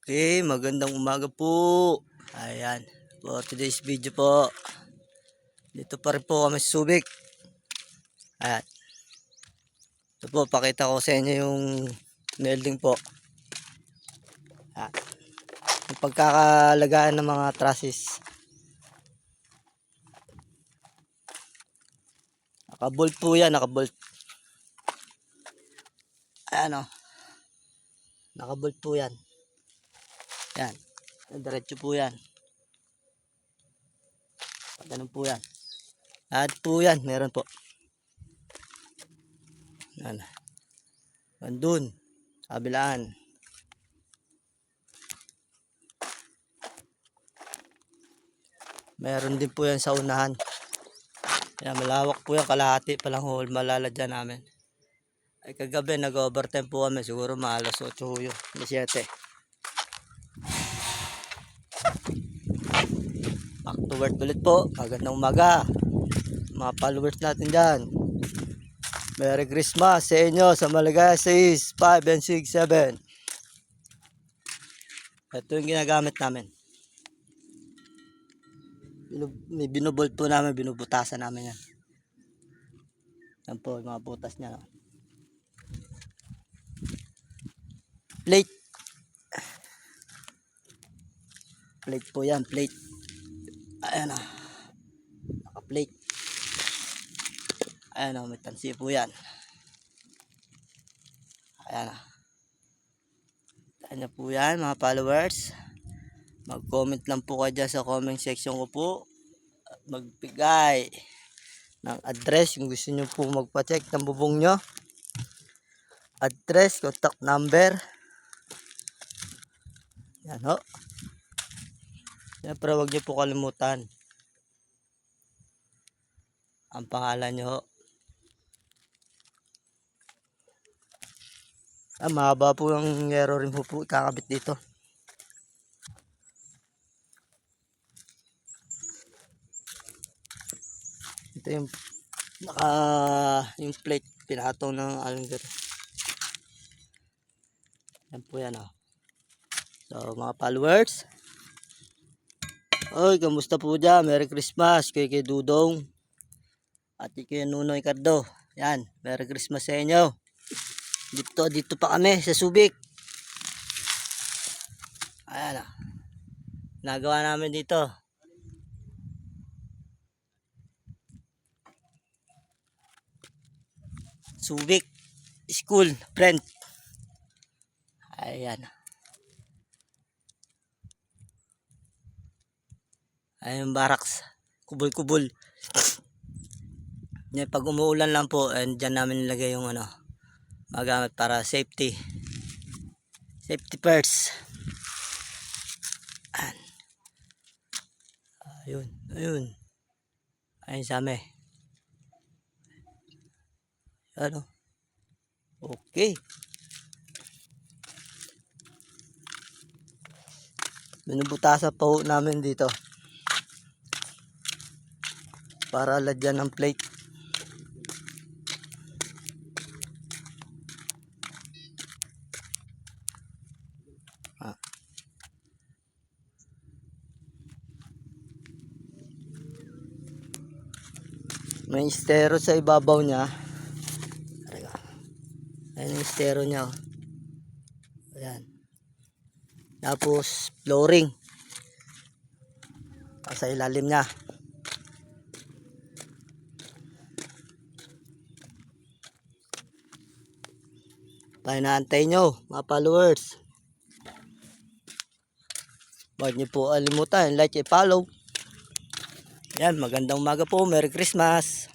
Okay, magandang umaga po. Ayan, for today's video po. Dito pa rin po kami sa Subic. Ayan. Ito po, pakita ko sa inyo yung melding po. Ayan. Yung pagkakalagaan ng mga trusses. Nakabolt po yan, nakabolt. Ayan o. Nakabolt po yan. Ayan. Diretso po yan. Ganun po yan. Lahat po yan, meron po. Ayan. Andun. Kabilaan. Meron din po yan sa unahan. Ayan, malawak po yan. Kalahati palang hole malalagyan namin. Ay kagabi nag-overtime po kami. Siguro mga alas 8 yun. Alas 7. Back to work ulit po. Magandang umaga. Mga followers natin dyan. Merry Christmas sa inyo sa Malagaya 6, 5, and 6, 7. Ito yung ginagamit namin. May binubolt po namin, binubutasan namin yan. Yan po, yung mga butas niya. No? Plate. Plate po yan, plate. Ayan o. Naka-plate. Ayan o, may tansi po yan. Ayan o. Ayan po yan mga followers. Mag-comment lang po kayo dyan sa comment section ko po. At magbigay ng address kung gusto nyo po magpa-check ng bubong nyo. Address, contact number. Yan ho. Siyempre huwag nyo po kalimutan ang pangalan nyo ho. Mahaba po yung error rin po kakabit dito. Ito yung yung plate pinatong ng alunger. Yan po yan o. So mga followers, oy, kamusta po dyan? Merry Christmas kay Dudong at kay Nunoy Cardo. Yan, Merry Christmas sa inyo. Dito pa kami sa Subic. Ayan o. Nagawa namin dito. Subic School Friend. Ayan. Ayan yung barracks. Kubol-kubol. Pag umuulan lang po, dyan namin nilagay yung magamit para safety. Safety first. Ayun. Ayun sa amin. Okay. Binubutasan po namin dito. Para lagyan ng plate. May estero sa ibabaw niya. Ayan yung estero niya. Ayan. Tapos flooring. Sa ilalim niya. Pinaantay nyo mga followers. Huwag nyo po alimutan like and follow. Yan, magandang umaga po. Merry Christmas.